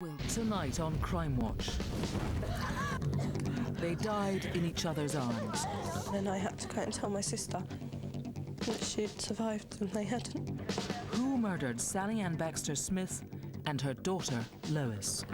Well, tonight on Crimewatch, they died in each other's arms. Then I had to go and tell my sister that she'd survived and they hadn't. Who murdered Sally Ann Baxter-Smith and her daughter, Lois?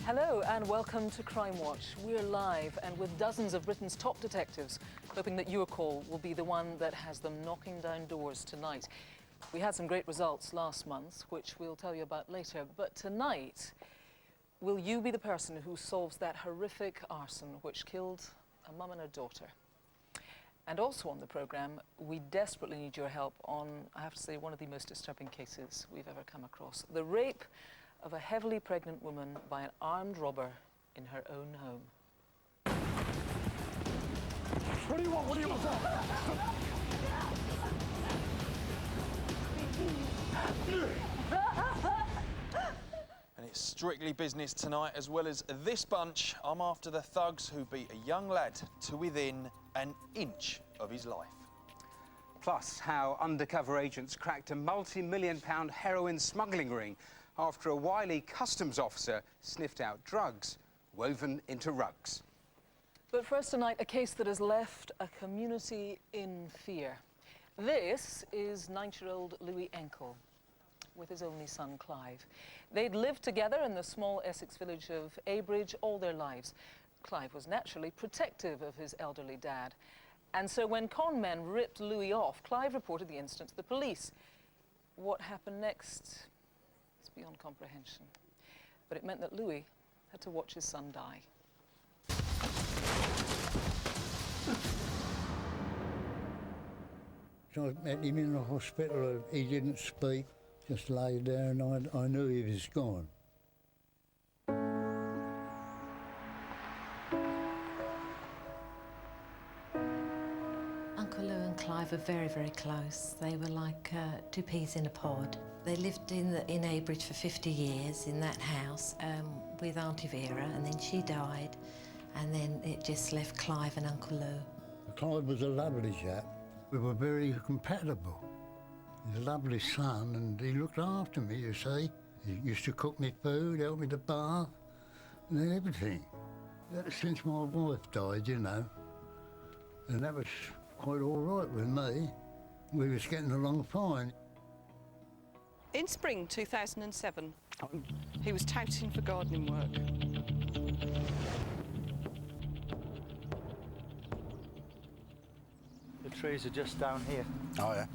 Hello and welcome to Crimewatch. We're live and with dozens of Britain's top detectives, hoping that your call will be the one that has them knocking down doors tonight. We had some great results last month, which we'll tell you about later, but tonight, will you be the person who solves that horrific arson which killed a mum and a daughter? And also on the programme, we desperately need your help on, I have to say, one of the most disturbing cases we've ever come across. The rape of a heavily pregnant woman by an armed robber in her own home. What do you want? What do you want? And it's strictly business tonight, as well as this bunch. I'm after the thugs who beat a young lad to within an inch of his life. Plus, how undercover agents cracked a multi-million-pound heroin smuggling ring after a wily customs officer sniffed out drugs woven into rugs. But first tonight, a case that has left a community in fear. This is 9-year-old Louis Enkel with his only son, Clive. They'd lived together in the small Essex village of Abridge all their lives. Clive was naturally protective of his elderly dad. And so when con men ripped Louis off, Clive reported the incident to the police. What happened next? Beyond comprehension. But it meant that Louis had to watch his son die. So I met him in the hospital. He didn't speak, just lay there, and I knew he was gone. Uncle Lou and Clive were very, very close. They were like two peas in a pod. They lived in Abridge for 50 years in that house with Auntie Vera, and then she died, and then it just left Clive and Uncle Lou. Clive was a lovely chap. We were very compatible. He's a lovely son, and he looked after me, you see. He used to cook me food, help me to bath, and everything. Since my wife died, you know, and that was quite all right with me. We was getting along fine. In spring 2007, he was touting for gardening work. The trees are just down here. Oh, yeah.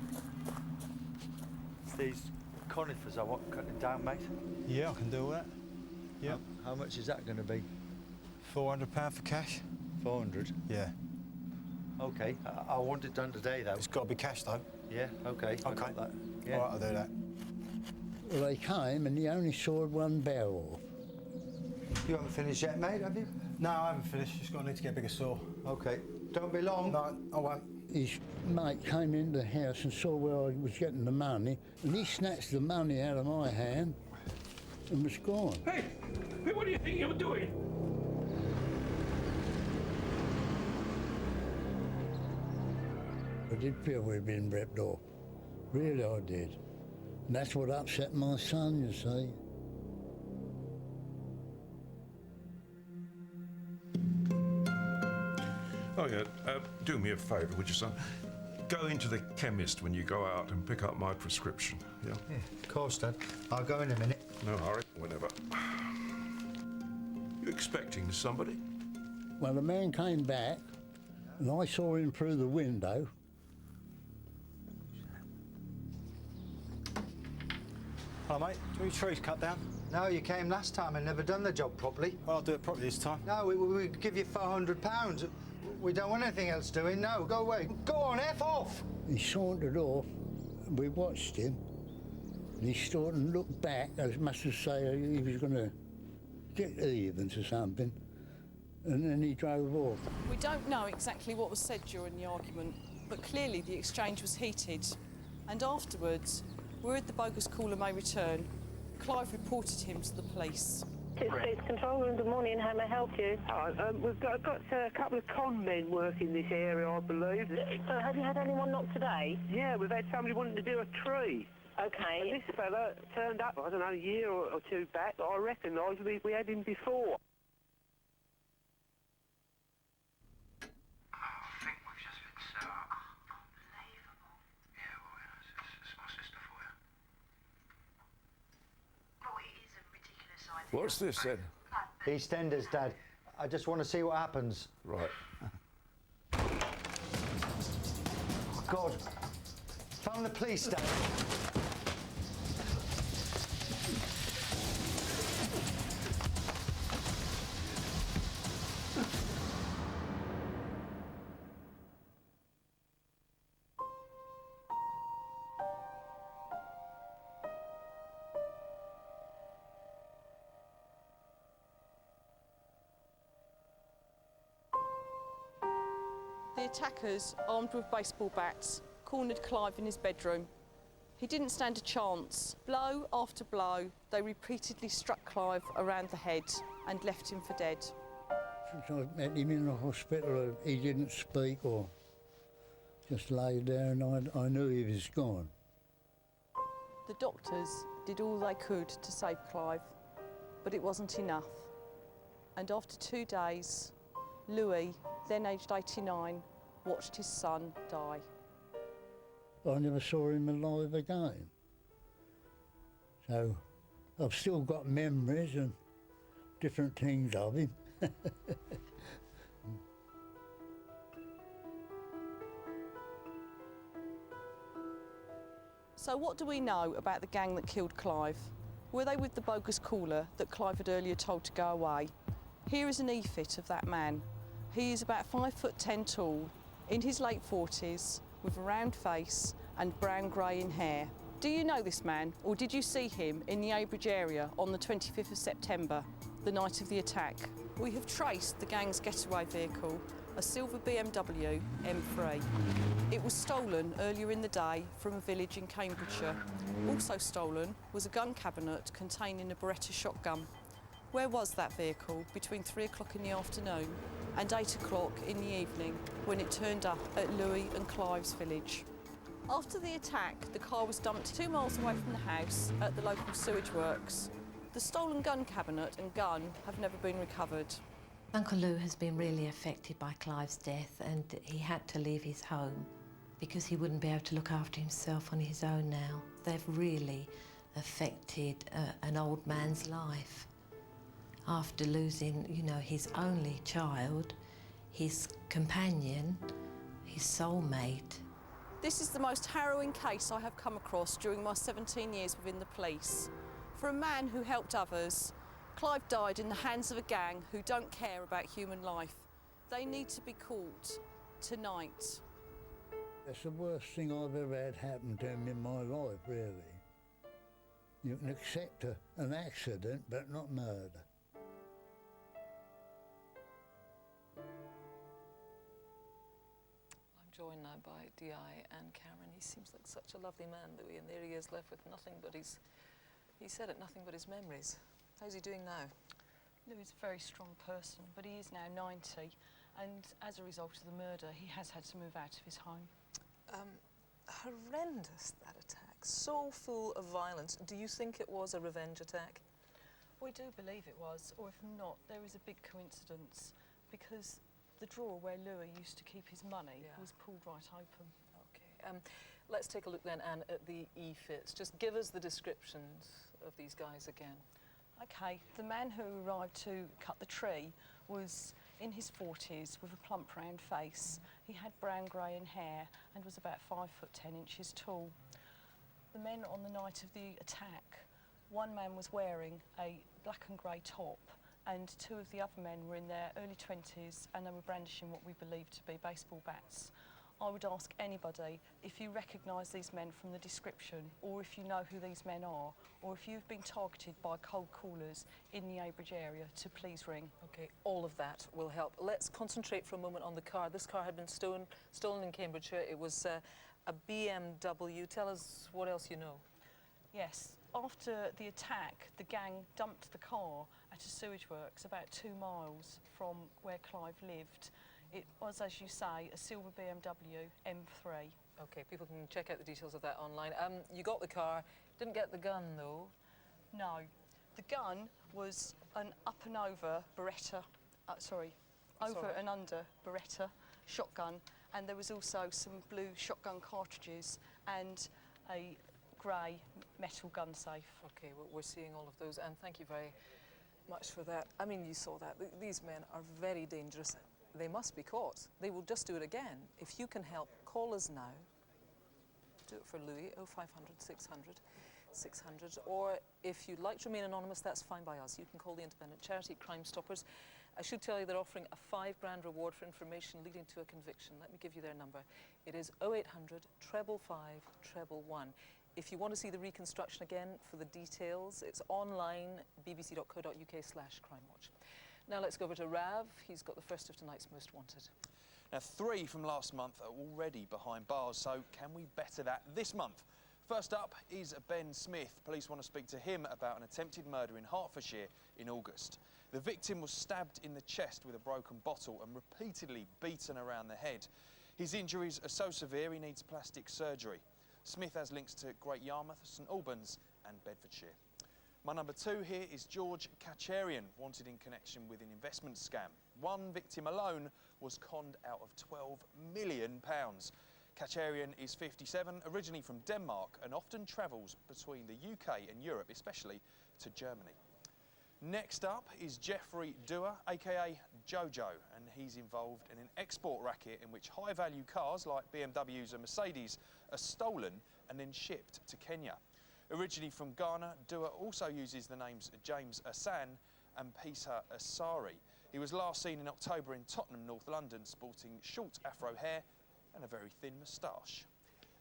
It's these conifers I want cutting down, mate. Yeah, I can do that. Yeah. How much is that going to be? £400 for cash? 400? Yeah. OK. I want it done today, though. It's got to be cash, though. Yeah, OK. I got that. Yeah. All right, I'll do that. Well, they came, and he only sawed one barrel off. You haven't finished yet, mate, have you? No, I haven't finished. Just got to need to get a bigger saw. OK. Don't be long. No, I won't. His mate came into the house and saw where I was getting the money, and he snatched the money out of my hand and was gone. Hey, what do you think you're doing? I did feel we'd been ripped off. Really, I did. And that's what upset my son, you see. Oh, yeah. Do me a favour, would you, son? Go into the chemist when you go out and pick up my prescription, yeah? Yeah, of course, Dad. I'll go in a minute. No hurry, whenever. You expecting somebody? Well, the man came back, and I saw him through the window. Hello, mate. Do your trees cut down? No, you came last time and never done the job properly. Well, I'll do it properly this time. No, we give you £400. We don't want anything else doing. No, go away. Go on, F off! He sauntered off. We watched him. And he stood and looked back, as much as say he was going to get even to something. And then he drove off. We don't know exactly what was said during the argument. But clearly the exchange was heated, and afterwards, word the bogus caller may return, Clive reported him to the police. It's control room, good morning, how may I help you? Hi, we've got a couple of con men working this area, I believe. Have you had anyone knock today? Yeah, we've had somebody wanting to do a tree. Okay. And this fella turned up, I don't know, a year or two back. I recognise we had him before. I think we've just been set up. Unbelievable. Yeah, well, it's my sister for you. Oh, it is a ridiculous idea. What's this then? EastEnders, Dad. I just want to see what happens. Right. Oh, God. Phone the police, Dad. The attackers, armed with baseball bats, cornered Clive in his bedroom. He didn't stand a chance. Blow after blow, they repeatedly struck Clive around the head and left him for dead. Since I met him in the hospital, he didn't speak or just lay there, and I knew he was gone. The doctors did all they could to save Clive, but it wasn't enough. And after 2 days, Louis, then aged 89, watched his son die. I never saw him alive again. So I've still got memories and different things of him. So what do we know about the gang that killed Clive? Were they with the bogus caller that Clive had earlier told to go away? Here is an e-fit of that man. He is about 5'10" tall, in his late 40s, with a round face and brown-grey in hair. Do you know this man, or did you see him in the Abridge area on the 25th of September, the night of the attack? We have traced the gang's getaway vehicle, a silver BMW M3. It was stolen earlier in the day from a village in Cambridgeshire. Also stolen was a gun cabinet containing a Beretta shotgun. Where was that vehicle between 3 o'clock in the afternoon and 8 o'clock in the evening when it turned up at Louis and Clive's village? After the attack, the car was dumped 2 miles away from the house at the local sewage works. The stolen gun cabinet and gun have never been recovered. Uncle Lou has been really affected by Clive's death, and he had to leave his home because he wouldn't be able to look after himself on his own now. They've really affected an old man's life. After losing, you know, his only child, his companion, his soulmate. This is the most harrowing case I have come across during my 17 years within the police. For a man who helped others, Clive died in the hands of a gang who don't care about human life. They need to be caught tonight. That's the worst thing I've ever had happen to him in my life, really. You can accept an accident, but not murder. I'm joined now by Di and Cameron. He seems like such a lovely man, Louis, and there he is left with nothing but he said it, nothing but his memories. How's he doing now? Louis is a very strong person, but he is now 90, and as a result of the murder, he has had to move out of his home. Horrendous, that attack. So full of violence. Do you think it was a revenge attack? We do believe it was, or if not, there is a big coincidence, because the drawer where Louis used to keep his money was pulled right open. Okay. Let's take a look then, Anne, at the e-fits. Just give us the descriptions of these guys again. Okay, the man who arrived to cut the tree was in his 40s with a plump round face. He had brown grey in hair and was about 5'10" tall. The men on the night of the attack, one man was wearing a black and grey top, and 2 of the other men were in their early 20s, and they were brandishing what we believe to be baseball bats. I would ask anybody if you recognise these men from the description, or if you know who these men are, or if you've been targeted by cold callers in the Abridge area, to please ring. OK, all of that will help. Let's concentrate for a moment on the car. This car had been stolen in Cambridgeshire. It was a BMW. Tell us what else you know. Yes, after the attack, the gang dumped the car at a sewage works about 2 miles from where Clive lived. It was, as you say, a silver BMW M3. OK, people can check out the details of that online. You got the car, didn't get the gun, though. No, the gun was an up and over Beretta, over and under Beretta shotgun, and there was also some blue shotgun cartridges and a grey metal gun safe. OK, well, we're seeing all of those, and thank you very much for that. I mean, you saw that. These men are very dangerous. They must be caught. They will just do it again. If you can help, call us now. Do it for Louis, 0500 600 600. Or if you'd like to remain anonymous, that's fine by us. You can call the independent charity Crime Stoppers. I should tell you they're offering a £5 reward for information leading to a conviction. Let me give you their number. It is 0800 555 111. If you want to see the reconstruction again for the details, it's online, bbc.co.uk/crimewatch. Now let's go over to Rav. He's got the first of tonight's Most Wanted. Now, 3 from last month are already behind bars, so can we better that this month? First up is Ben Smith. Police want to speak to him about an attempted murder in Hertfordshire in August. The victim was stabbed in the chest with a broken bottle and repeatedly beaten around the head. His injuries are so severe he needs plastic surgery. Smith has links to Great Yarmouth, St Albans and Bedfordshire. My number 2 here is George Kacharian, wanted in connection with an investment scam. One victim alone was conned out of £12 million. Kacharian is 57, originally from Denmark, and often travels between the UK and Europe, especially to Germany. Next up is Jeffrey Dewar, aka Jojo, and he's involved in an export racket in which high-value cars like BMWs and Mercedes are stolen and then shipped to Kenya. Originally from Ghana, Dewar also uses the names James Asan and Pisa Asari. He was last seen in October in Tottenham, North London, sporting short afro hair and a very thin moustache.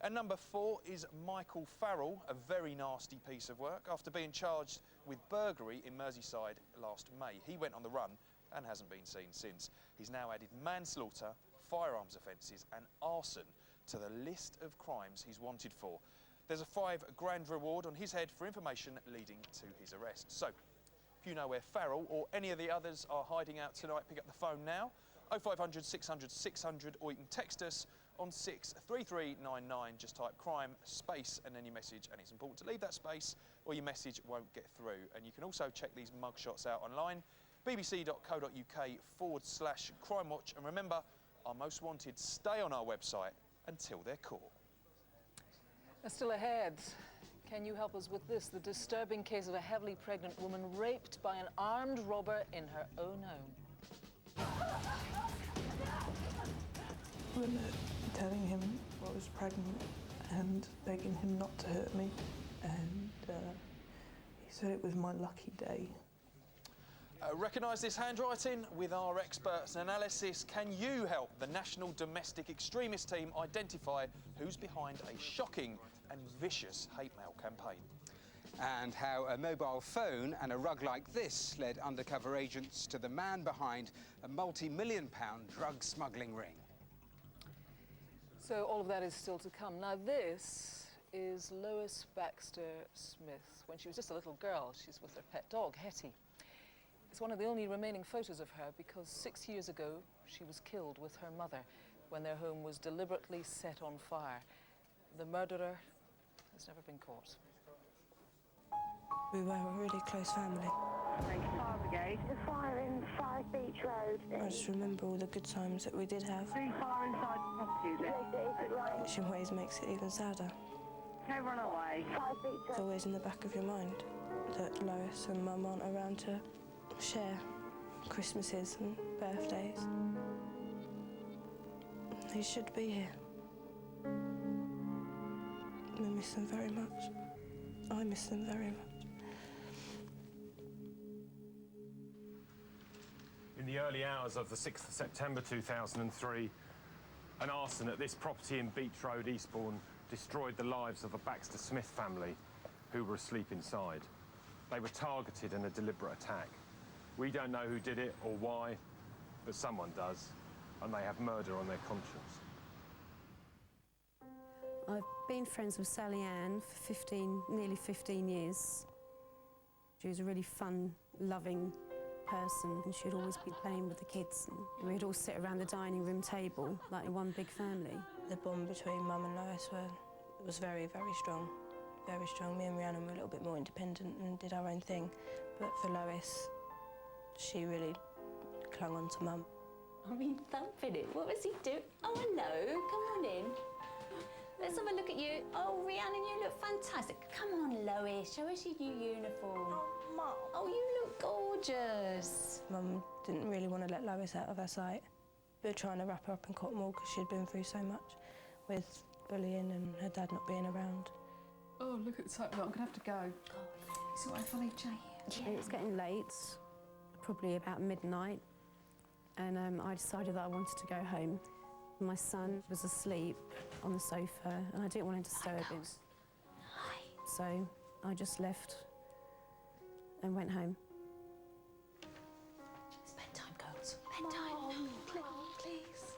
And number 4 is Michael Farrell, a very nasty piece of work. After being charged with burglary in Merseyside last May, he went on the run and hasn't been seen since. He's now added manslaughter, firearms offences and arson to the list of crimes he's wanted for. There's a £5 reward on his head for information leading to his arrest. So, if you know where Farrell or any of the others are hiding out tonight, pick up the phone now, 0500 600 600, or you can text us on 63399. Just type crime, space, and then your message. And it's important to leave that space or your message won't get through. And you can also check these mugshots out online, bbc.co.uk/crimewatch. And remember, our Most Wanted stay on our website until they're caught. Still ahead, can you help us with this? The disturbing case of a heavily pregnant woman raped by an armed robber in her own home. I remember telling him I was pregnant and begging him not to hurt me, and he said it was my lucky day. Recognise this handwriting? With our experts' analysis, can you help the National Domestic Extremist Team identify who's behind a shocking and vicious hate mail campaign? And how a mobile phone and a rug like this led undercover agents to the man behind a multi-million-pound drug smuggling ring. So all of that is still to come. Now this is Lois Baxter Smith. When she was just a little girl, she's with her pet dog, Hetty. It's one of the only remaining photos of her because 6 years ago she was killed with her mother when their home was deliberately set on fire. The murderer has never been caught. We were a really close family. Fire brigade. The fire in 5 Beach Road. I just remember all the good times that we did have. Fire inside the property, is it? Which in ways makes it even sadder. Okay, run away. 5 Beach Road. It's always in the back of your mind that Lois and Mum aren't around to share Christmases and birthdays. They should be here. We miss them very much. I miss them very much. In the early hours of the 6th of September 2003, An arson at this property in Beach Road, Eastbourne, destroyed the lives of a Baxter Smith family who were asleep inside. They were targeted in a deliberate attack. We don't know who did it or why, but someone does, and they have murder on their conscience. I've been friends with Sally Ann for nearly 15 years. She was a really fun, loving person, and she'd always be playing with the kids. And we'd all sit around the dining room table like one big family. The bond between Mum and Lois was very, very strong. Very strong. Me and Rhiannon were a little bit more independent and did our own thing. But for Lois, she really clung on to Mum. I mean, thumping it. What was he doing? Oh, hello. Come on in. Let's have a look at you. Oh, Rhiannon, you look fantastic. Come on, Lois. Show us your new uniform. Oh, Mum. Oh, you look gorgeous. Mum didn't really want to let Lois out of her sight. We were trying to wrap her up in cotton wool because she'd been through so much with bullying and her dad not being around. Oh, look at the time. I'm going to have to go. Is it all right if I leave Jay here? It was getting late, probably about midnight, and I decided that I wanted to go home. My son was asleep on the sofa, and I didn't want to disturb him. So I just left and went home. It's bedtime, girls. Bedtime. Mom, please.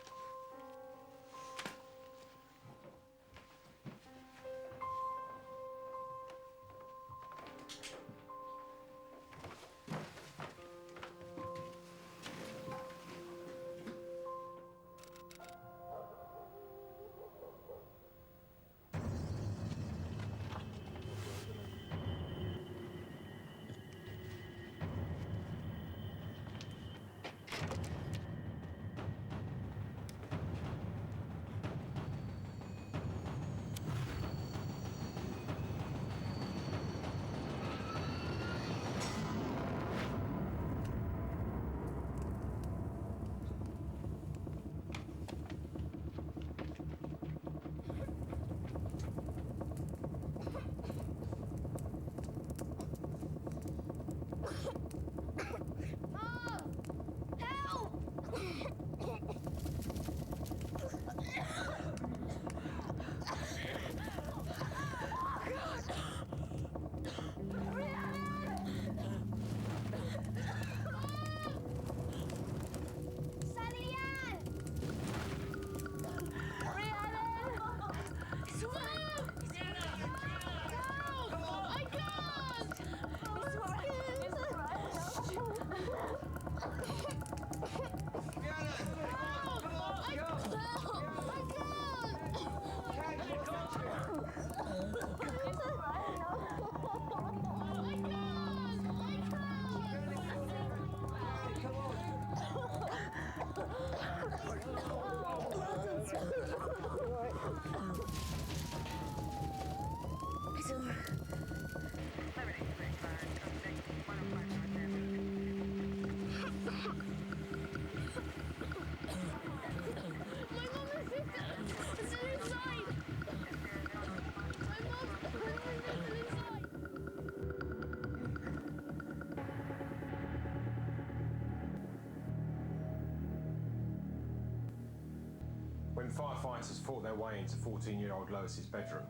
When firefighters fought their way into 14-year-old Lois's bedroom,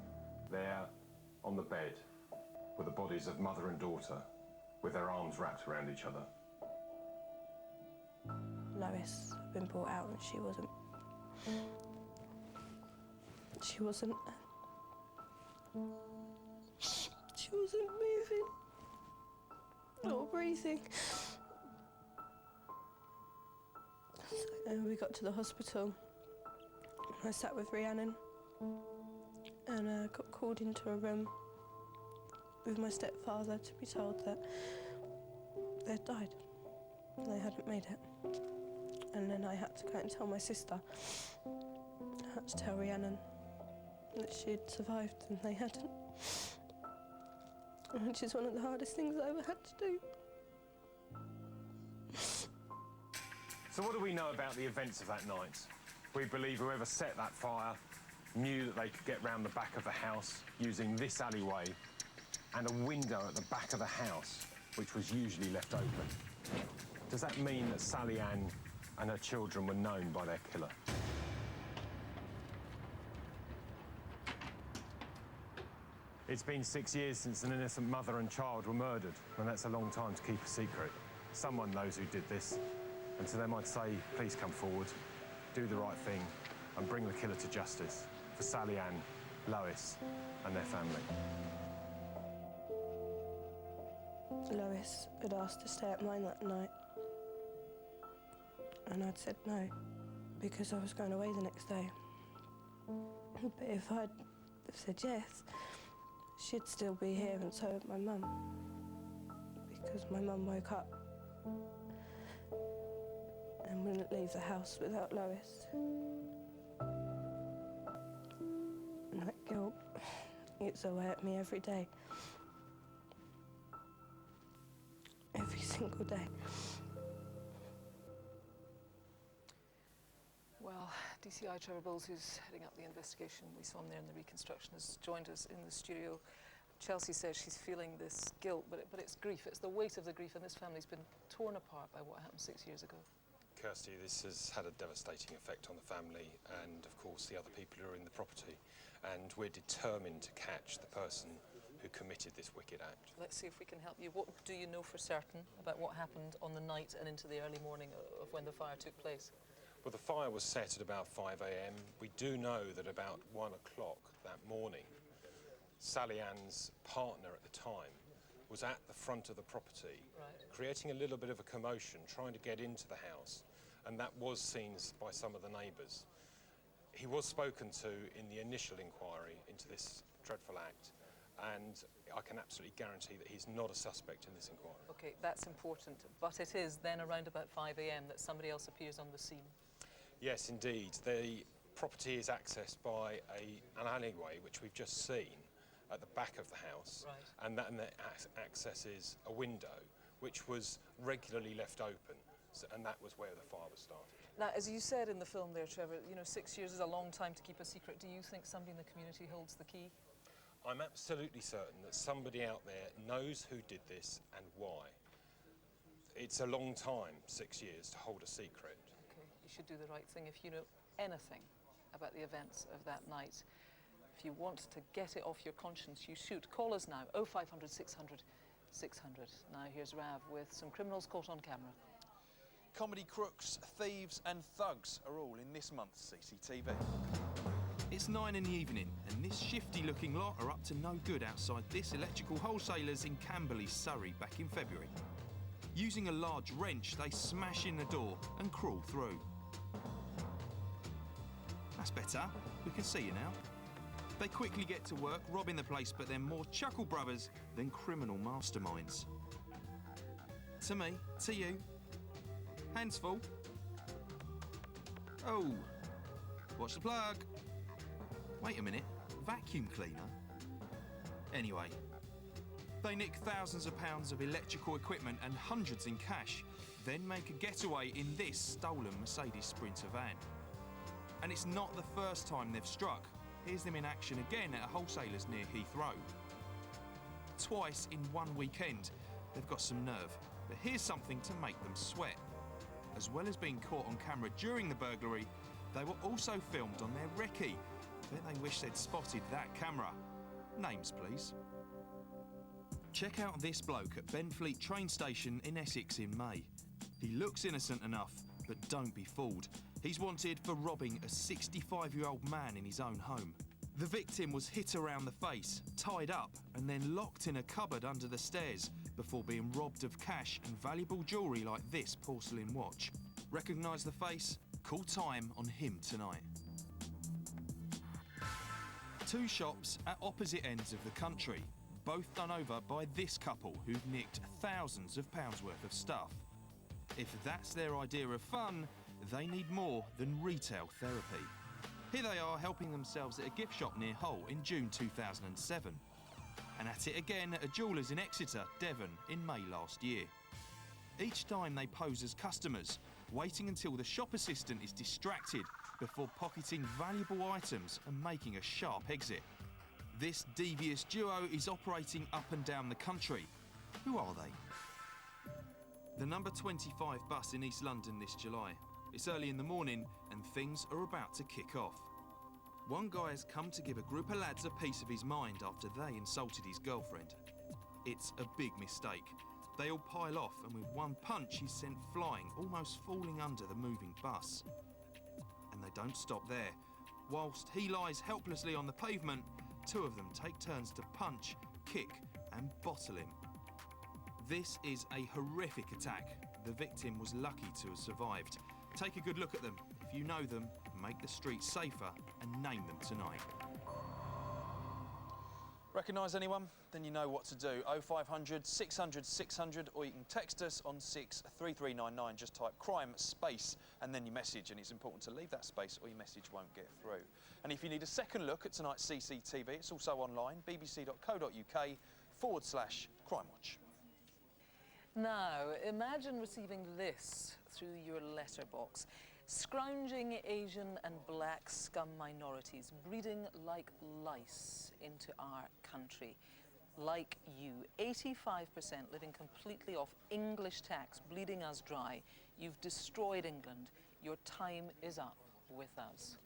there, on the bed, were the bodies of mother and daughter, with their arms wrapped around each other. Lois had been brought out and she wasn't moving or breathing. So we got to the hospital. I sat with Rhiannon and got called into a room with my stepfather to be told that they'd died. They hadn't made it. And then I had to go and tell my sister. I had to tell Rhiannon that she'd survived and they hadn't. Which is one of the hardest things I ever had to do. So what do we know about the events of that night? We believe whoever set that fire knew that they could get round the back of the house using this alleyway and a window at the back of the house, which was usually left open. Does that mean that Sally Ann and her children were known by their killer? It's been 6 years since an innocent mother and child were murdered, and that's a long time to keep a secret. Someone knows who did this, and to them I'd say, please come forward, do the right thing, and bring the killer to justice for Sally Ann, Lois, and their family. Lois had asked to stay at mine that night, and I'd said no, because I was going away the next day. But if I'd have said yes, she'd still be here, and so would my mum, because my mum woke up and wouldn't leave the house without Lois. And that guilt eats away at me every day. Every single day. Well, DCI Trevor Bowles, who's heading up the investigation, we saw him there in the reconstruction, has joined us in the studio. Chelsea says she's feeling this guilt, but it's grief. It's the weight of the grief, and this family's been torn apart by what happened 6 years ago. Kirsty, this has had a devastating effect on the family and, of course, the other people who are in the property. And we're determined to catch the person who committed this wicked act. Let's see if we can help you. What do you know for certain about what happened on the night and into the early morning of when the fire took place? Well, the fire was set at about 5 a.m. We do know that about 1 o'clock that morning, Sally Ann's partner at the time was at the front of the property, creating a little bit of a commotion, trying to get into the house, and that was seen by some of the neighbours. He was spoken to in the initial inquiry into this dreadful act, and I can absolutely guarantee that he's not a suspect in this inquiry. OK, that's important, but it is then around about 5 a.m. that somebody else appears on the scene. Yes, indeed. The property is accessed by an alleyway, which we've just seen at the back of the house, and that accesses a window, which was regularly left open, and that was where the fire was started. Now, as you said in the film there, Trevor, you know, 6 years is a long time to keep a secret. Do you think somebody in the community holds the key? I'm absolutely certain that somebody out there knows who did this and why. It's a long time, 6 years, to hold a secret. OK, you should do the right thing if you know anything about the events of that night. If you want to get it off your conscience, you should. Call us now, 0500 600 600. Now here's Rav with some criminals caught on camera. Comedy crooks, thieves and thugs are all in this month's CCTV. It's 9 in the evening and this shifty-looking lot are up to no good outside this electrical wholesalers in Camberley, Surrey, back in February. Using a large wrench, they smash in the door and crawl through. That's better. We can see you now. They quickly get to work robbing the place, but they're more Chuckle Brothers than criminal masterminds. To me, to you. Hands full. Oh, what's the plug? Wait a minute, vacuum cleaner? Anyway, they nick thousands of pounds of electrical equipment and hundreds in cash, then make a getaway in this stolen Mercedes Sprinter van. And it's not the first time they've struck. Here's them in action again at a wholesaler's near Heathrow. Twice in one weekend, they've got some nerve. But here's something to make them sweat. As well as being caught on camera during the burglary, they were also filmed on their recce. Bet they wish they'd spotted that camera. Names, please. Check out this bloke at Benfleet train station in Essex in May. He looks innocent enough, but don't be fooled. He's wanted for robbing a 65-year-old man in his own home. The victim was hit around the face, tied up, and then locked in a cupboard under the stairs before being robbed of cash and valuable jewellery like this porcelain watch. Recognise the face? Call time on him tonight. Two shops at opposite ends of the country, both done over by this couple who've nicked thousands of pounds worth of stuff. If that's their idea of fun, they need more than retail therapy. Here they are helping themselves at a gift shop near Hull in June 2007. And at it again at a jeweller's in Exeter, Devon, in May last year. Each time they pose as customers, waiting until the shop assistant is distracted before pocketing valuable items and making a sharp exit. This devious duo is operating up and down the country. Who are they? The number 25 bus in East London this July. It's early in the morning and things are about to kick off. One guy has come to give a group of lads a piece of his mind after they insulted his girlfriend. It's a big mistake. They all pile off, and with one punch he's sent flying, almost falling under the moving bus. And they don't stop there. Whilst he lies helplessly on the pavement, two of them take turns to punch, kick and bottle him. This is a horrific attack. The victim was lucky to have survived. Take a good look at them. If you know them, make the streets safer and name them tonight. Recognise anyone? Then you know what to do. 0500 600 600, or you can text us on 63399. Just type crime space and then your message, and it's important to leave that space or your message won't get through. And if you need a second look at tonight's CCTV, it's also online, bbc.co.uk/Crimewatch. Now, imagine receiving this through your letterbox. Scrounging Asian and black scum minorities breeding like lice into our country. Like you, 85% living completely off English tax, bleeding us dry. You've destroyed England. Your time is up with us.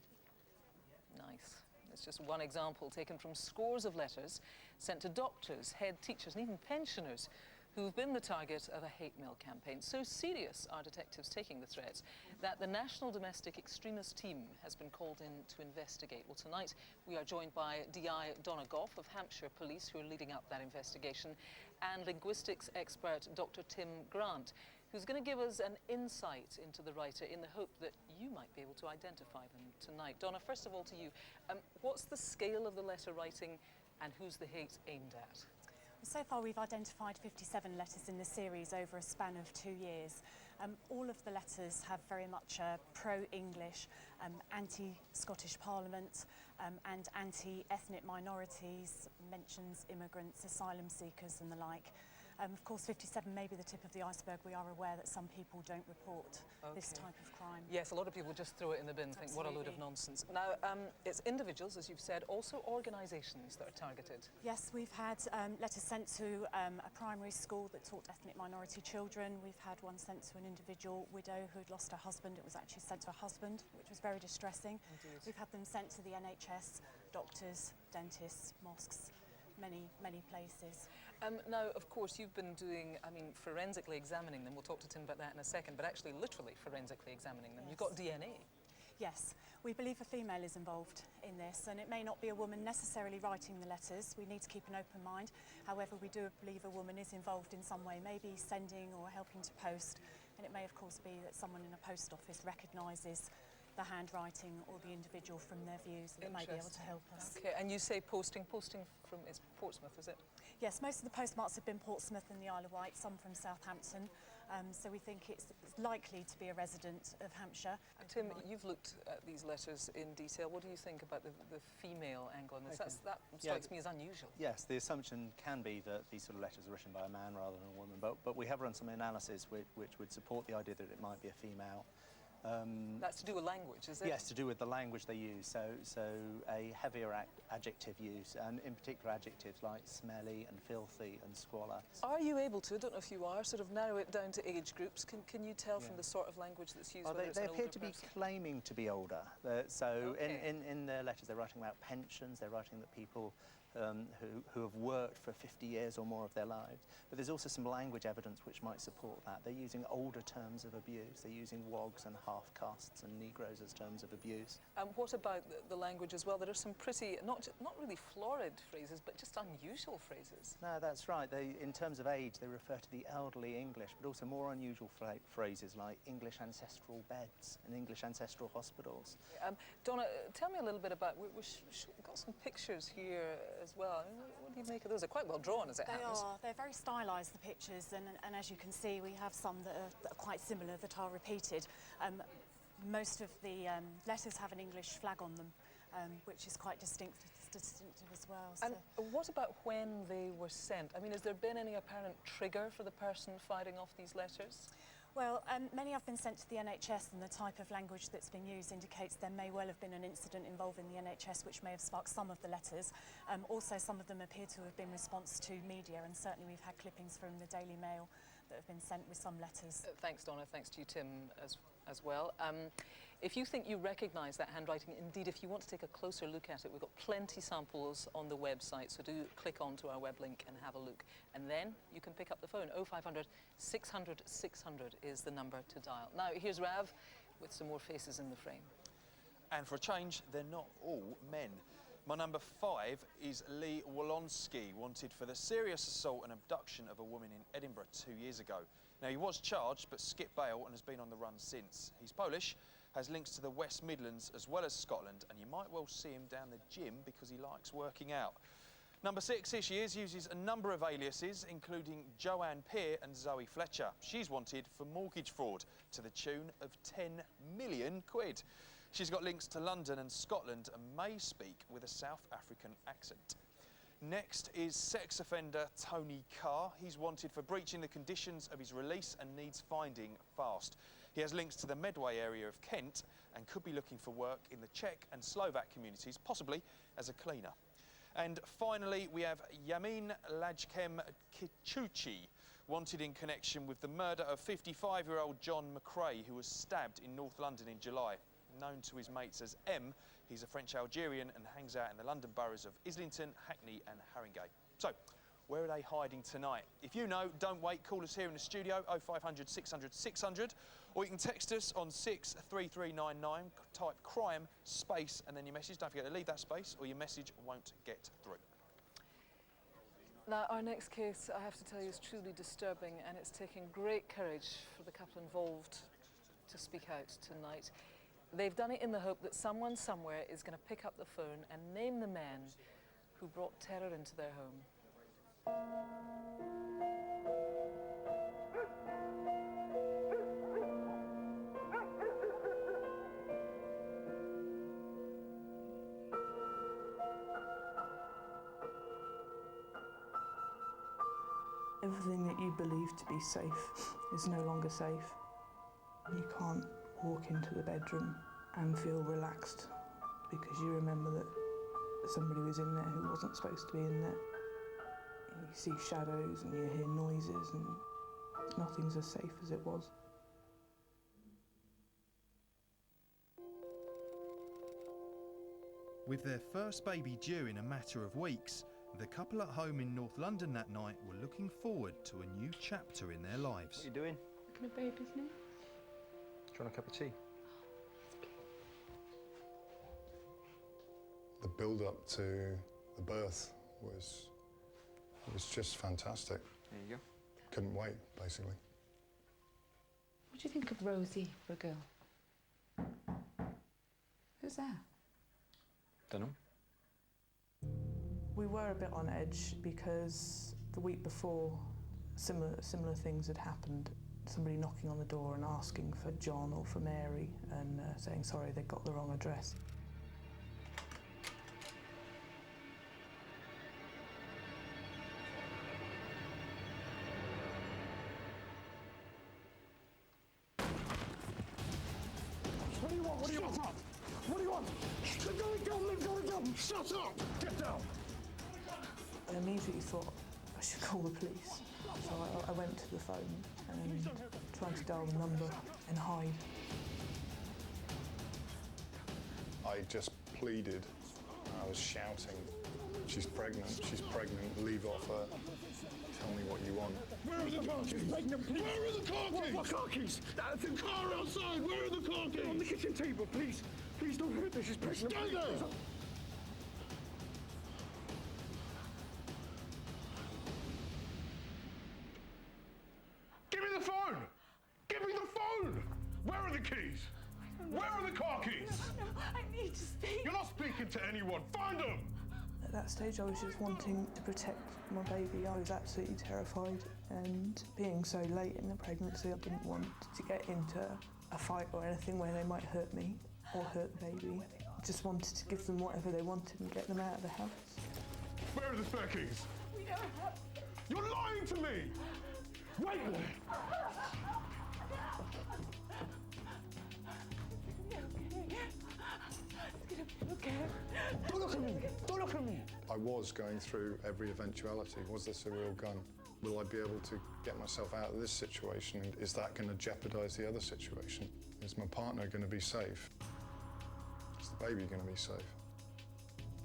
Nice. It's just one example taken from scores of letters sent to doctors, head teachers and even pensioners who've been the target of a hate mail campaign. So serious are detectives taking the threats that the National Domestic Extremist Team has been called in to investigate. Well, tonight we are joined by DI Donna Goff of Hampshire Police, who are leading up that investigation, and linguistics expert Dr. Tim Grant, who's going to give us an insight into the writer in the hope that you might be able to identify them tonight. Donna, first of all to you, what's the scale of the letter writing and who's the hate aimed at? So far we've identified 57 letters in the series over a span of 2 years. All of the letters have very much a pro-English, anti-Scottish Parliament and anti-ethnic minorities, mentions immigrants, asylum seekers and the like. Of course, 57 may be the tip of the iceberg. We are aware that some people don't report this type of crime. Yes, a lot of people just throw it in the bin and think, what a load of nonsense. Now, it's individuals, as you've said, also organisations that are targeted. Yes, we've had letters sent to a primary school that taught ethnic minority children. We've had one sent to an individual widow who had lost her husband. It was actually sent to her husband, which was very distressing. Indeed. We've had them sent to the NHS, doctors, dentists, mosques, many places. Now, of course, you've been doing, forensically examining them. We'll talk to Tim about that in a second, but actually literally forensically examining them. Yes. You've got DNA. Yes, we believe a female is involved in this, and it may not be a woman necessarily writing the letters. We need to keep an open mind. However, we do believe a woman is involved in some way, maybe sending or helping to post, and it may of course be that someone in a post office recognises the handwriting or the individual from their views, and may be able to help us. Okay, and you say posting from, it's Portsmouth, is it? Yes, most of the postmarks have been Portsmouth and the Isle of Wight, some from Southampton, so we think it's likely to be a resident of Hampshire. Tim, you've looked at these letters in detail. What do you think about the female angle on this? Okay. That strikes me as unusual. Yes, the assumption can be that these sort of letters are written by a man rather than a woman, but we have run some analysis which would support the idea that it might be a female. That's to do with language, is it? Yes, to do with the language they use, so a heavier adjective use, and in particular adjectives like smelly and filthy and squalor. Are you able to, I don't know if you are, sort of narrow it down to age groups? Can you tell from the sort of language that's used? They appear to be claiming to be older. In their letters they're writing about pensions, they're writing that people who have worked for 50 years or more of their lives. But there's also some language evidence which might support that. They're using older terms of abuse. They're using wogs and half-castes and Negroes as terms of abuse. And what about the language as well? There are some pretty, not really florid phrases, but just unusual phrases. No, that's right. In terms of age, they refer to the elderly English, but also more unusual phrases like English ancestral beds and English ancestral hospitals. Donna, tell me a little bit about, we've got some pictures here as well. What do you make of those? They're quite well drawn, as it happens. They are. They're very stylised, the pictures, and as you can see, we have some that are quite similar, that are repeated. Most of the letters have an English flag on them, which is quite distinctive as well. And what about when they were sent? I mean, has there been any apparent trigger for the person firing off these letters? Well, many have been sent to the NHS, and the type of language that's been used indicates there may well have been an incident involving the NHS which may have sparked some of the letters. Also, some of them appear to have been response to media, and certainly we've had clippings from the Daily Mail that have been sent with some letters. Thanks, Donna. Thanks to you, Tim, as well. If you think you recognise that handwriting, indeed, if you want to take a closer look at it, we've got plenty samples on the website, so do click onto our web link and have a look. And then you can pick up the phone. 0500 600 600 is the number to dial. Now, here's Rav with some more faces in the frame. And for a change, they're not all men. My number 5 is Lee Wolonsky, wanted for the serious assault and abduction of a woman in Edinburgh 2 years ago. Now, he was charged, but skipped bail and has been on the run since. He's Polish, has links to the West Midlands as well as Scotland, and you might well see him down the gym because he likes working out. Number 6, here she is, uses a number of aliases, including Joanne Peer and Zoe Fletcher. She's wanted for mortgage fraud to the tune of 10 million quid. She's got links to London and Scotland and may speak with a South African accent. Next is sex offender Tony Carr. He's wanted for breaching the conditions of his release and needs finding fast. He has links to the Medway area of Kent and could be looking for work in the Czech and Slovak communities, possibly as a cleaner. And finally, we have Yamin Lajkem Kichuchi, wanted in connection with the murder of 55-year-old John McRae, who was stabbed in North London in July. Known to his mates as M, he's a French-Algerian and hangs out in the London boroughs of Islington, Hackney and Haringey. So, where are they hiding tonight? If you know, don't wait, call us here in the studio, 0500 600 600, or you can text us on 63399, type crime, space, and then your message. Don't forget to leave that space or your message won't get through. Now, our next case, I have to tell you, is truly disturbing, and it's taking great courage for the couple involved to speak out tonight. They've done it in the hope that someone somewhere is going to pick up the phone and name the men who brought terror into their home. Everything that you believe to be safe is no longer safe. You can't walk into the bedroom and feel relaxed because you remember that somebody was in there who wasn't supposed to be in there. You see shadows and you hear noises and nothing's as safe as it was. With their first baby due in a matter of weeks, the couple at home in North London that night were looking forward to a new chapter in their lives. What are you doing? Looking at baby's name. Do you want a cup of tea? The build-up to the birth was just fantastic. There you go. Couldn't wait, basically. What do you think of Rosie for a girl? Who's that? Dunno. We were a bit on edge because the week before similar things had happened. Somebody knocking on the door and asking for John or for Mary and saying sorry they got the wrong address. What do you want? What do you want? What do you want? They've got a gun! They've got a gun! Shut up! Get down! I immediately thought I should call the police. So I went to the phone and tried to dial the number and hide. I just pleaded. I was shouting, she's pregnant, leave off her. Tell me what you want. Where are the car keys? Pregnant, please. Where are the car keys? What car keys? That's the car outside. Where are the car keys? On the kitchen table, please. Please don't hurt her. She's pregnant. Stay there. Give me the phone! Give me the phone! Where are the keys? Where are the car keys? I need to speak. You're not speaking to anyone. Find them! At that stage I was just wanting to protect my baby. I was absolutely terrified, and being so late in the pregnancy I didn't want to get into a fight or anything where they might hurt me or hurt the baby. I just wanted to give them whatever they wanted and get them out of the house. Where are the spare keys? We don't have... You're lying to me! Wait a minute! Okay. Don't look at me! Don't look at me! I was going through every eventuality. Was this a real gun? Will I be able to get myself out of this situation? And is that going to jeopardise the other situation? Is my partner going to be safe? Is the baby going to be safe?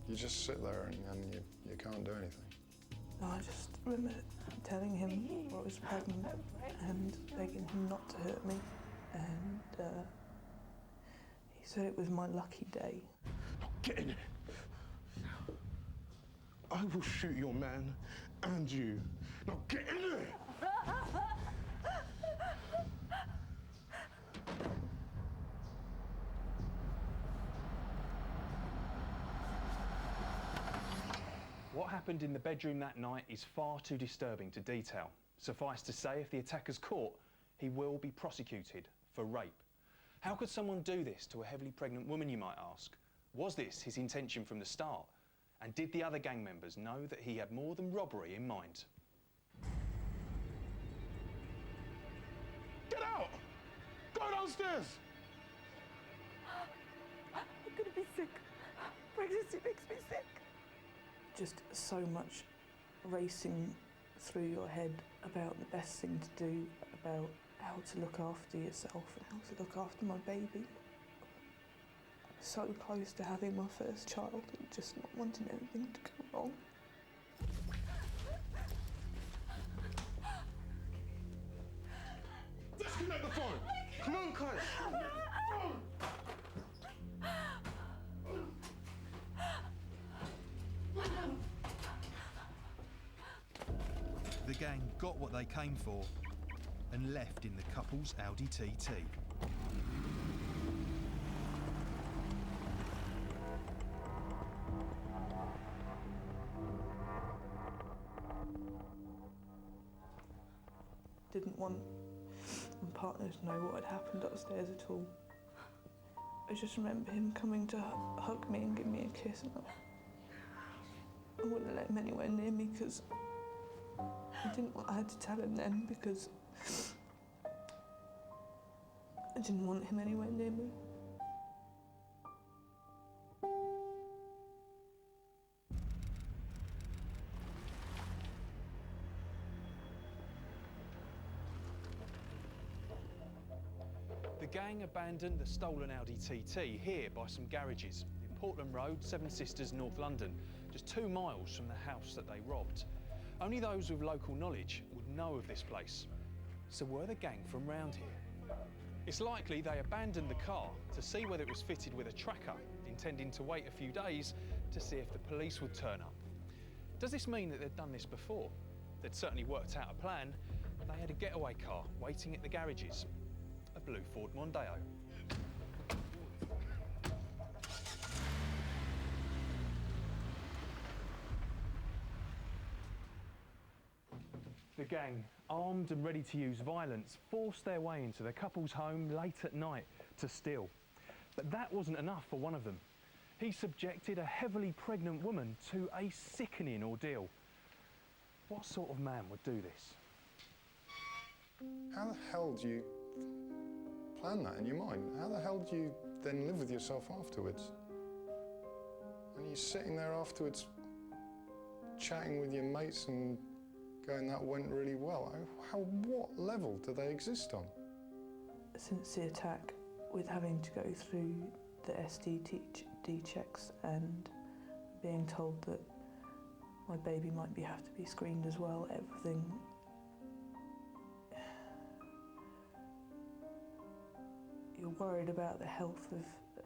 You just sit there and you can't do anything. I just remember telling him I was pregnant and begging him not to hurt me. And he said it was my lucky day. Get in there. I will shoot your man and you. Now get in there! What happened in the bedroom that night is far too disturbing to detail. Suffice to say, if the attacker's caught, he will be prosecuted for rape. How could someone do this to a heavily pregnant woman, you might ask? Was this his intention from the start? And did the other gang members know that he had more than robbery in mind? Get out! Go downstairs! I'm gonna be sick. Pregnancy makes me sick. Just so much racing through your head about the best thing to do, about how to look after yourself and how to look after my baby. So close to having my first child and just not wanting anything to go wrong. Disconnect the phone! Come on, Kyle! The gang got what they came for and left in the couple's Audi TT. Didn't want my partner to know what had happened upstairs at all. I just remember him coming to hug me and give me a kiss, and I wouldn't let him anywhere near me because I had to tell him then because I didn't want him anywhere near me. The gang abandoned the stolen Audi TT here by some garages in Portland Road, Seven Sisters, North London, just 2 miles from the house that they robbed. Only those with local knowledge would know of this place. So were the gang from round here? It's likely they abandoned the car to see whether it was fitted with a tracker, intending to wait a few days to see if the police would turn up. Does this mean that they'd done this before? They'd certainly worked out a plan. They had a getaway car waiting at the garages. A blue Ford Mondeo. The gang, armed and ready to use violence, forced their way into the couple's home late at night to steal. But that wasn't enough for one of them. He subjected a heavily pregnant woman to a sickening ordeal. What sort of man would do this? How the hell do you plan that in your mind? How the hell do you then live with yourself afterwards? And you're sitting there afterwards chatting with your mates and going, that went really well. What level do they exist on? Since the attack, with having to go through the STD checks and being told that my baby might have to be screened as well, everything. You're worried about the health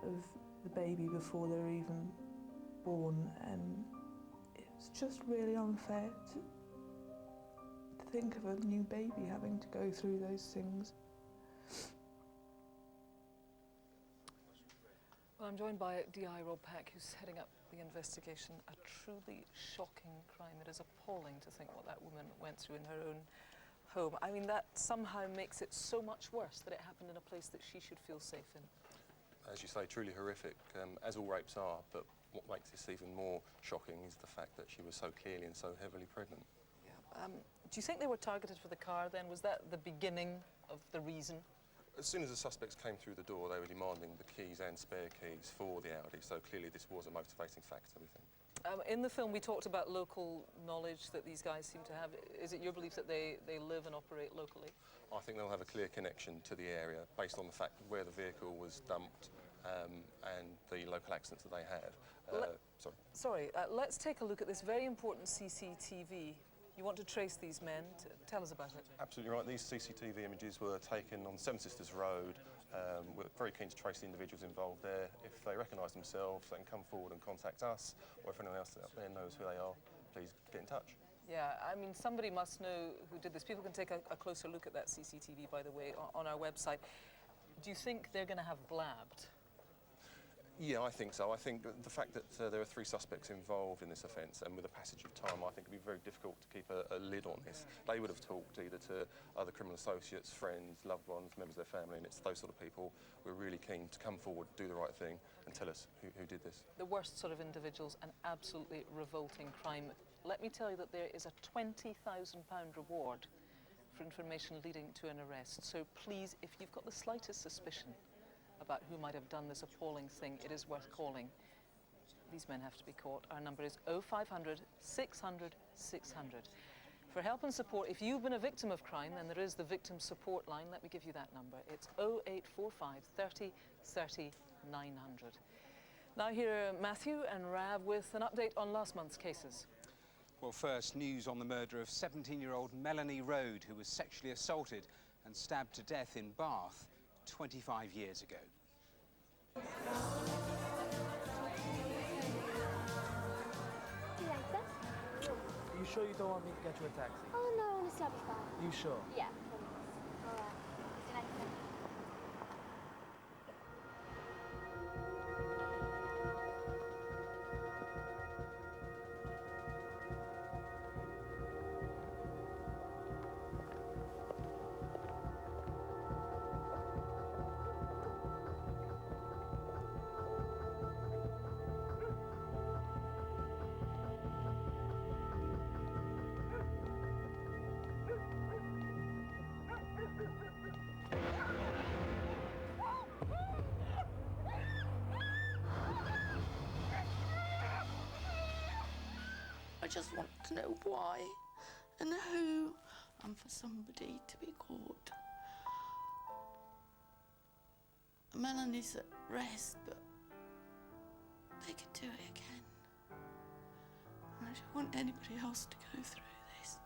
of the baby before they're even born, and it's just really unfair to think of a new baby having to go through those things. Well, I'm joined by DI Rob Peck, who's heading up the investigation. A truly shocking crime. It is appalling to think what that woman went through in her own home. I mean, that somehow makes it so much worse that it happened in a place that she should feel safe in. As you say, truly horrific, as all rapes are, but what makes this even more shocking is the fact that she was so clearly and so heavily pregnant. Yeah. Do you think they were targeted for the car then? Was that the beginning of the reason? As soon as the suspects came through the door, they were demanding the keys and spare keys for the Audi, so clearly this was a motivating factor, we think. In the film, we talked about local knowledge that these guys seem to have. Is it your belief that they live and operate locally? I think they'll have a clear connection to the area based on the fact of where the vehicle was dumped and the local accents that they have. Sorry, let's take a look at this very important CCTV. You want to trace these men. Tell us about it. Absolutely right. These CCTV images were taken on Seven Sisters Road. We're very keen to trace the individuals involved there. If they recognise themselves, they can come forward and contact us, or if anyone else out there knows who they are, please get in touch. Yeah, I mean, somebody must know who did this. People can take a closer look at that CCTV, by the way, on our website. Do you think they're going to have blabbed? Yeah, I think so. I think the fact that there are 3 suspects involved in this offence, and with the passage of time, I think it would be very difficult to keep a lid on this. They would have talked either to other criminal associates, friends, loved ones, members of their family, and it's those sort of people who are really keen to come forward, do the right thing, and tell us who did this. The worst sort of individuals, an absolutely revolting crime. Let me tell you that there is a £20,000 reward for information leading to an arrest. So please, if you've got the slightest suspicion about who might have done this appalling thing, it is worth calling. These men have to be caught. Our number is 0500 600 600. For help and support, if you've been a victim of crime, then there is the victim support line. Let me give you that number. It's 0845 30 30 900. Now here are Matthew and Rav with an update on last month's cases. Well, first, news on the murder of 17-year-old Melanie Rode, who was sexually assaulted and stabbed to death in Bath 25 years ago. See you later. Are you sure you don't want me to get you a taxi? Oh no, honestly, I'll be fine. You sure? Yeah, promise. All right. See you later. I just want to know why and who, and for somebody to be caught. Melanie's at rest, but they could do it again. And I don't want anybody else to go through this.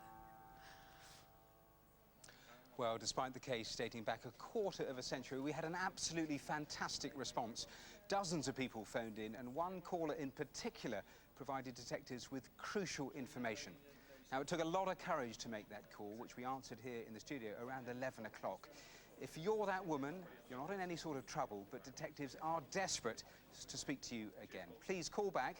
Well, despite the case dating back a quarter of a century, we had an absolutely fantastic response. Dozens of people phoned in, and one caller in particular provided detectives with crucial information. Now, it took a lot of courage to make that call, which we answered here in the studio around 11 o'clock. If you're that woman, you're not in any sort of trouble, but detectives are desperate to speak to you again. Please call back.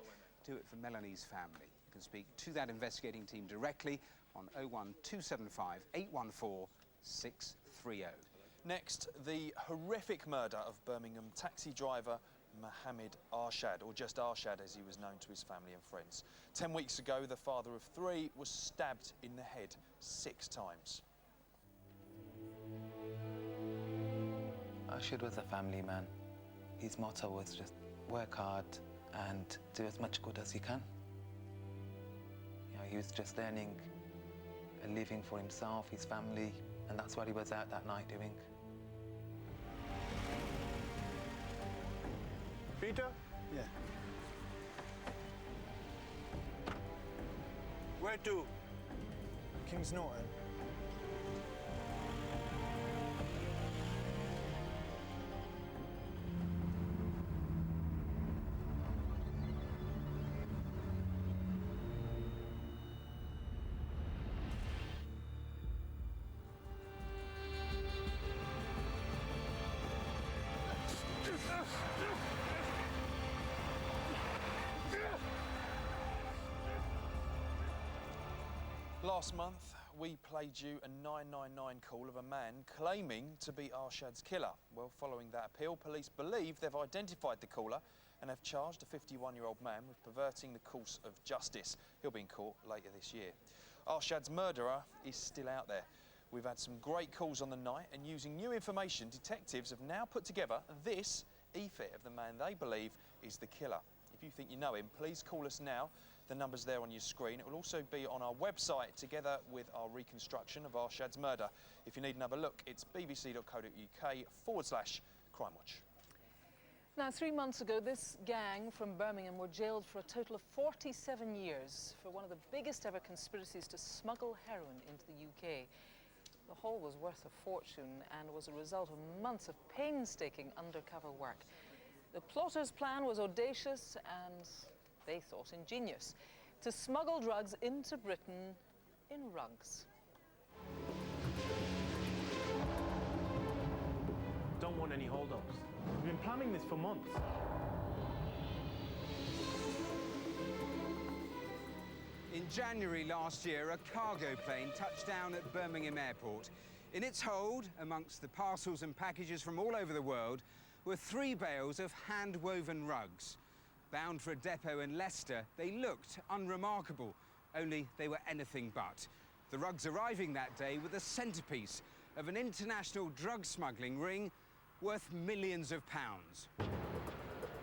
Do it for Melanie's family. You can speak to that investigating team directly on 01275 814 630. Next, the horrific murder of Birmingham taxi driver Mohammed Arshad, or just Arshad as he was known to his family and friends. 10 weeks ago, the father of 3 was stabbed in the head 6 times. Arshad was a family man. His motto was just work hard and do as much good as you can. You know, he was just earning a living for himself, his family, and that's what he was out that night doing. Peter? Yeah. Where to? King's Norton. Last month, we played you a 999 call of a man claiming to be Arshad's killer. Well, following that appeal, police believe they've identified the caller and have charged a 51-year-old man with perverting the course of justice. He'll be in court later this year. Arshad's murderer is still out there. We've had some great calls on the night, and using new information, detectives have now put together this e-fit of the man they believe is the killer. If you think you know him, please call us now. The number's there on your screen. It will also be on our website together with our reconstruction of Arshad's murder. If you need another look, it's bbc.co.uk/Crimewatch. Now, 3 months ago, this gang from Birmingham were jailed for a total of 47 years for one of the biggest ever conspiracies to smuggle heroin into the UK. The haul was worth a fortune and was a result of months of painstaking undercover work. The plotters' plan was audacious and, they thought, ingenious: to smuggle drugs into Britain in rugs. Don't want any hold-ups. We've been planning this for months. In January last year, a cargo plane touched down at Birmingham Airport. In its hold, amongst the parcels and packages from all over the world, were 3 bales of hand-woven rugs. Bound for a depot in Leicester, they looked unremarkable, only they were anything but. The rugs arriving that day were the centrepiece of an international drug smuggling ring worth millions of pounds.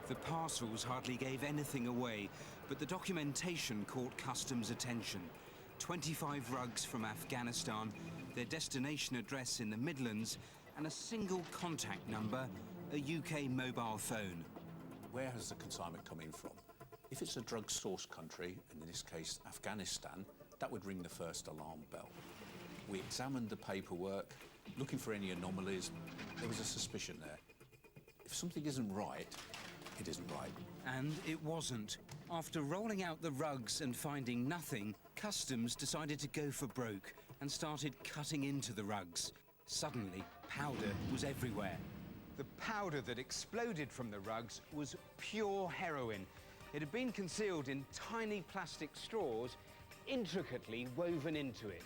The parcels hardly gave anything away, but the documentation caught customs' attention. 25 rugs from Afghanistan, their destination address in the Midlands, and a single contact number, a UK mobile phone. Where has the consignment come in from? If it's a drug source country, and in this case Afghanistan, that would ring the first alarm bell. We examined the paperwork, looking for any anomalies. There was a suspicion there. If something isn't right, it isn't right. And it wasn't. After rolling out the rugs and finding nothing, customs decided to go for broke and started cutting into the rugs. Suddenly, powder was everywhere. The powder that exploded from the rugs was pure heroin. It had been concealed in tiny plastic straws, intricately woven into it.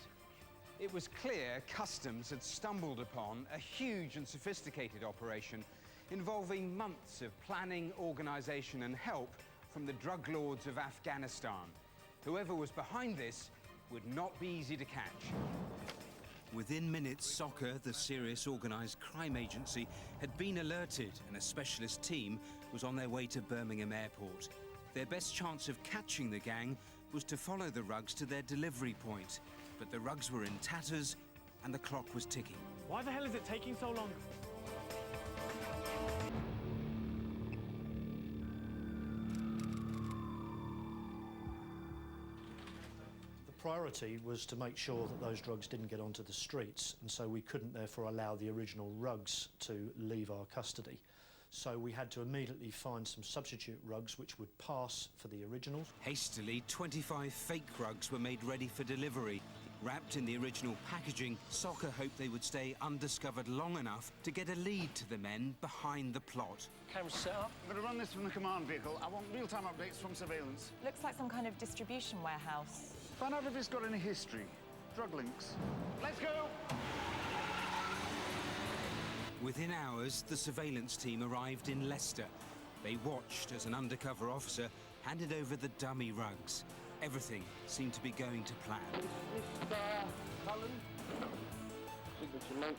It was clear customs had stumbled upon a huge and sophisticated operation involving months of planning, organisation and help from the drug lords of Afghanistan. Whoever was behind this would not be easy to catch. Within minutes, Soccer, the serious organised crime agency, had been alerted and a specialist team was on their way to Birmingham Airport. Their best chance of catching the gang was to follow the rugs to their delivery point. But the rugs were in tatters and the clock was ticking. Why the hell is it taking so long? The priority was to make sure that those drugs didn't get onto the streets, and so we couldn't therefore allow the original rugs to leave our custody. So we had to immediately find some substitute rugs which would pass for the originals. Hastily, 25 fake rugs were made ready for delivery. Wrapped in the original packaging, Soccer hoped they would stay undiscovered long enough to get a lead to the men behind the plot. Cameras set up. I'm going to run this from the command vehicle. I want real-time updates from surveillance. Looks like some kind of distribution warehouse. Find out if it's got any history. Drug links. Let's go! Within hours, the surveillance team arrived in Leicester. They watched as an undercover officer handed over the dummy rugs. Everything seemed to be going to plan. Cullen. Signature note.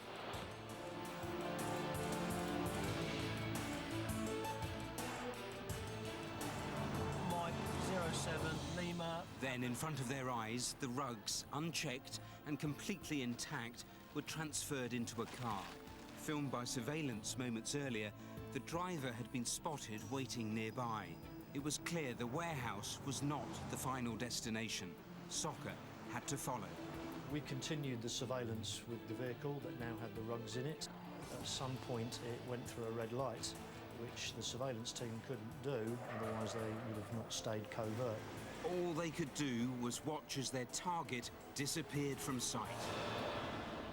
Mike 07 Lima. Then, in front of their eyes, the rugs, unchecked and completely intact, were transferred into a car. Filmed by surveillance moments earlier, the driver had been spotted waiting nearby. It was clear the warehouse was not the final destination. Soccer had to follow. We continued the surveillance with the vehicle that now had the rugs in it. At some point it went through a red light, which the surveillance team couldn't do, otherwise they would have not stayed covert. All they could do was watch as their target disappeared from sight.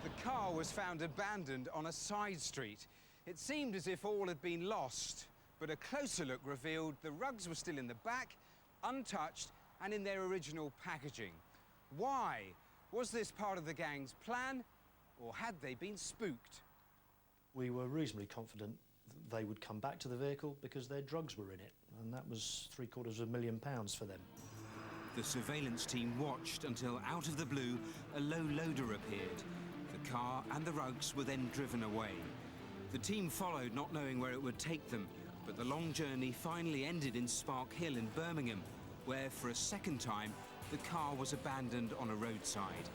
The car was found abandoned on a side street. It seemed as if all had been lost, but a closer look revealed the rugs were still in the back, untouched and in their original packaging. Why? Was this part of the gang's plan, or had they been spooked? We were reasonably confident that they would come back to the vehicle because their drugs were in it, and that was £750,000 for them. The surveillance team watched until, out of the blue, a low loader appeared. The car and the rugs were then driven away. The team followed, not knowing where it would take them. But the long journey finally ended in Spark Hill in Birmingham, where for a second time the car was abandoned on a roadside.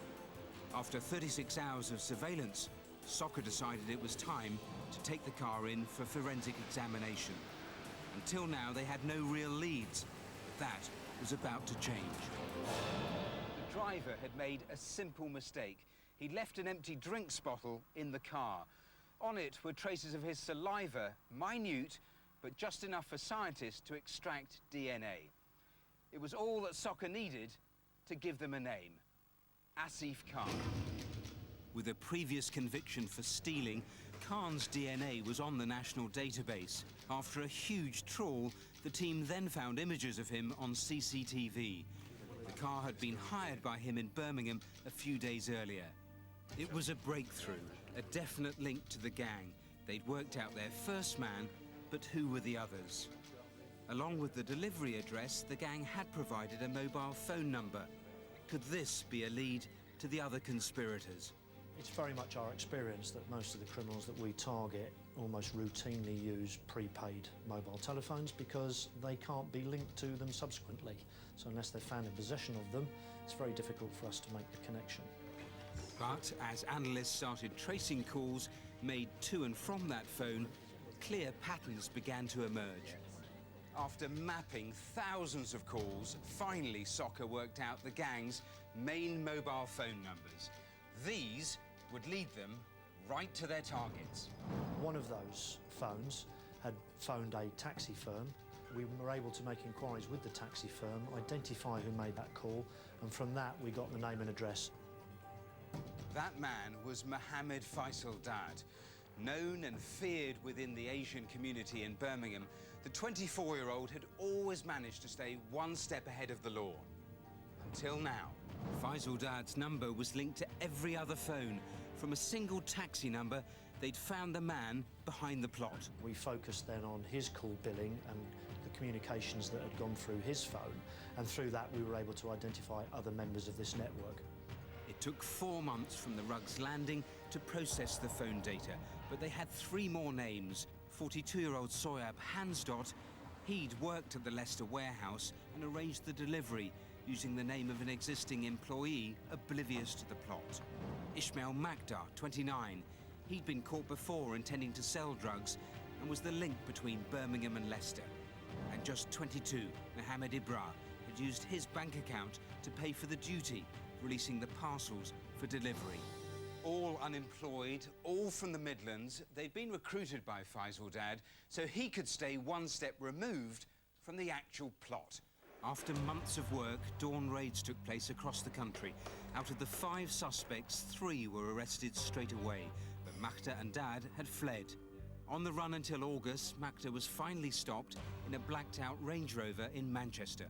After 36 hours of surveillance, Soccer decided it was time to take the car in for forensic examination. Until now, they had no real leads, but that was about to change. The driver had made a simple mistake. He'd left an empty drinks bottle in the car. On it were traces of his saliva, minute, but just enough for scientists to extract DNA. It was all that Soccer needed to give them a name: Asif Khan. With a previous conviction for stealing, Khan's DNA was on the national database. After a huge trawl, the team then found images of him on CCTV. The car had been hired by him in Birmingham a few days earlier. It was a breakthrough, a definite link to the gang. They'd worked out their first man, but who were the others? Along with the delivery address, the gang had provided a mobile phone number. Could this be a lead to the other conspirators? It's very much our experience that most of the criminals that we target almost routinely use prepaid mobile telephones because they can't be linked to them subsequently. So unless they're found in possession of them, it's very difficult for us to make the connection. But as analysts started tracing calls made to and from that phone, clear patterns began to emerge. After mapping thousands of calls, finally Soccer worked out the gang's main mobile phone numbers. These would lead them right to their targets. One of those phones had phoned a taxi firm. We were able to make inquiries with the taxi firm, identify who made that call, and from that we got the name and address. That man was Mohammed Faisal Dad. Known and feared within the Asian community in Birmingham, the 24-year-old had always managed to stay one step ahead of the law. Until now. Faisal Dad's number was linked to every other phone. From a single taxi number, they'd found the man behind the plot. We focused then on his call billing and the communications that had gone through his phone, and through that we were able to identify other members of this network. It took 4 months from the rug's landing to process the phone data, but they had 3 more names. 42-year-old Soyab Hansdot, he'd worked at the Leicester warehouse and arranged the delivery using the name of an existing employee oblivious to the plot. Ismail Makdar, 29, he'd been caught before intending to sell drugs and was the link between Birmingham and Leicester. And just 22, Mohammed Ibra had used his bank account to pay for the duty, releasing the parcels for delivery. All unemployed, all from the Midlands, they'd been recruited by Faisal Dad so he could stay one step removed from the actual plot. After months of work, dawn raids took place across the country. Out of the 5 suspects, 3 were arrested straight away, but Makta and Dad had fled. On the run until August, Makta was finally stopped in a blacked-out Range Rover in Manchester.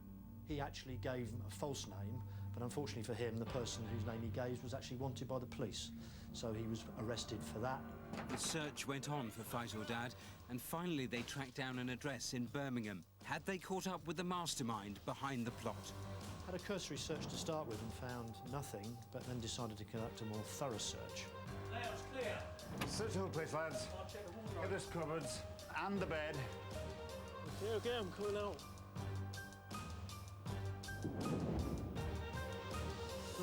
He actually gave a false name, but unfortunately for him, the person whose name he gave was actually wanted by the police, so he was arrested for that. The search went on for Faisal Dad, and finally they tracked down an address in Birmingham. Had they caught up with the mastermind behind the plot? Had a cursory search to start with and found nothing, but then decided to conduct a more thorough search. Layout's clear. Search the whole place, lads. Get this cupboards and the bed. Okay, I'm coming out.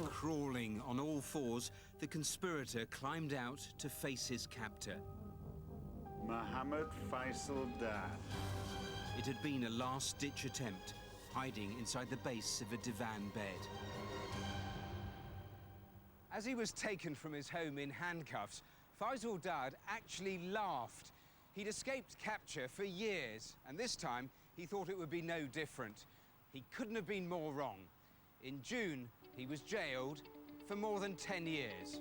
Crawling on all 4s, the conspirator climbed out to face his captor. Mohammed Faisal Dad. It had been a last-ditch attempt, hiding inside the base of a divan bed. As he was taken from his home in handcuffs, Faisal Dad actually laughed. He'd escaped capture for years, and this time he thought it would be no different. He couldn't have been more wrong. In June, he was jailed for more than 10 years.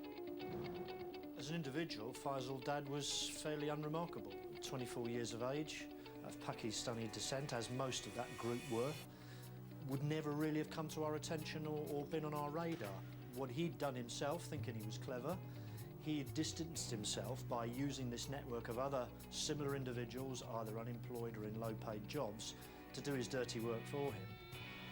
As an individual, Faisal Dad was fairly unremarkable. 24 years of age, of Pakistani descent, as most of that group were, would never really have come to our attention or been on our radar. What he'd done himself, thinking he was clever, he distanced himself by using this network of other similar individuals, either unemployed or in low-paid jobs, to do his dirty work for him.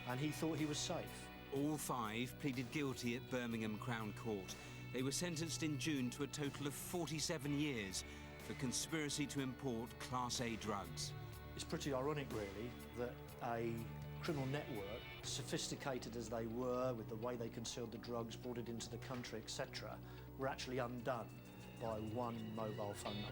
And he thought he was safe. All 5 pleaded guilty at Birmingham Crown Court. They were sentenced in June to a total of 47 years for conspiracy to import Class A drugs. It's pretty ironic, really, that a criminal network, sophisticated as they were with the way they concealed the drugs, brought it into the country, etc., were actually undone by one mobile phone number.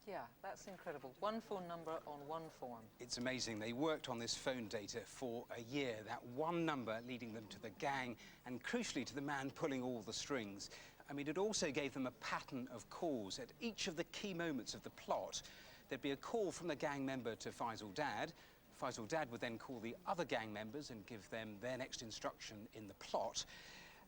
Yeah, that's incredible. One phone number on one form. It's amazing. They worked on this phone data for a year, that one number leading them to the gang and, crucially, to the man pulling all the strings. I mean, it also gave them a pattern of calls. At each of the key moments of the plot, there'd be a call from the gang member to Faisal Dad. Faisal Dad would then call the other gang members and give them their next instruction in the plot.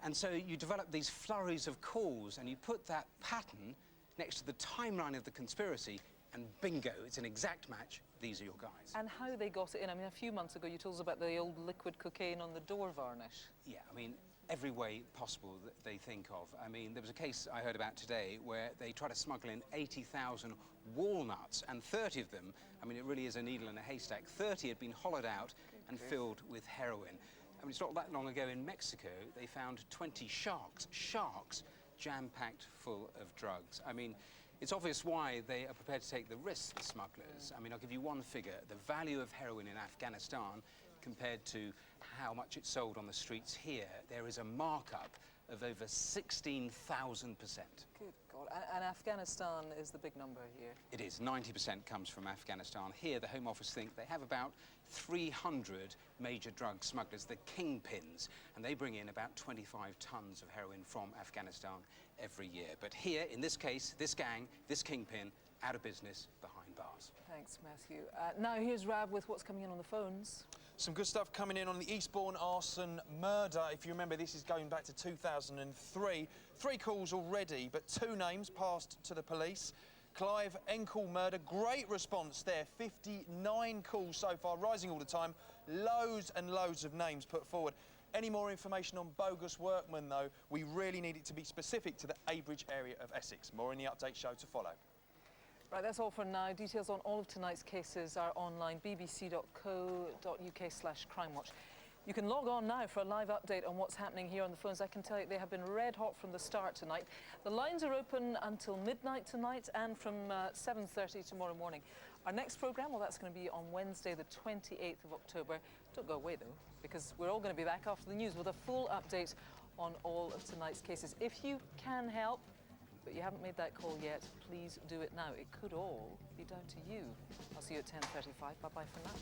And so you develop these flurries of calls and you put that pattern next to the timeline of the conspiracy, and bingo, it's an exact match. These are your guys. And how they got it in. I mean, a few months ago, you told us about the old liquid cocaine on the door varnish. Yeah, I mean, every way possible that they think of. I mean, there was a case I heard about today where they tried to smuggle in 80,000 walnuts, and 30 of them, I mean, it really is a needle in a haystack, 30 had been hollowed out and filled with heroin. I mean, it's not that long ago in Mexico, they found 20 sharks jam-packed full of drugs. I mean, it's obvious why they are prepared to take the risk, the smugglers. I mean, I'll give you one figure. The value of heroin in Afghanistan compared to how much it's sold on the streets here, there is a markup of over 16,000%. Good God. And Afghanistan is the big number here. It is. 90% comes from Afghanistan. Here, the Home Office think they have about 300 major drug smugglers, the kingpins, and they bring in about 25 tons of heroin from Afghanistan every year. But here, in this case, this gang, this kingpin, out of business behind bars. Thanks, Matthew. Now here's Rab with what's coming in on the phones. Some good stuff coming in on the Eastbourne arson murder. If you remember, this is going back to 2003. 3 calls already, but 2 names passed to the police. Clive Enkle murder, great response there. 59 calls so far, rising all the time. Loads and loads of names put forward. Any more information on bogus workmen, though, we really need it to be specific to the Abridge area of Essex. More in the update show to follow. Right, that's all for now. Details on all of tonight's cases are online, bbc.co.uk/crimewatch. You can log on now for a live update on what's happening here on the phones. I can tell you they have been red hot from the start tonight. The lines are open until midnight tonight and from 7:30 tomorrow morning. Our next programme, well, that's going to be on Wednesday, the 28th of October. Don't go away, though, because we're all going to be back after the news with a full update on all of tonight's cases. If you can help, but you haven't made that call yet, please do it now. It could all be down to you. I'll see you at 10:35. Bye-bye for now.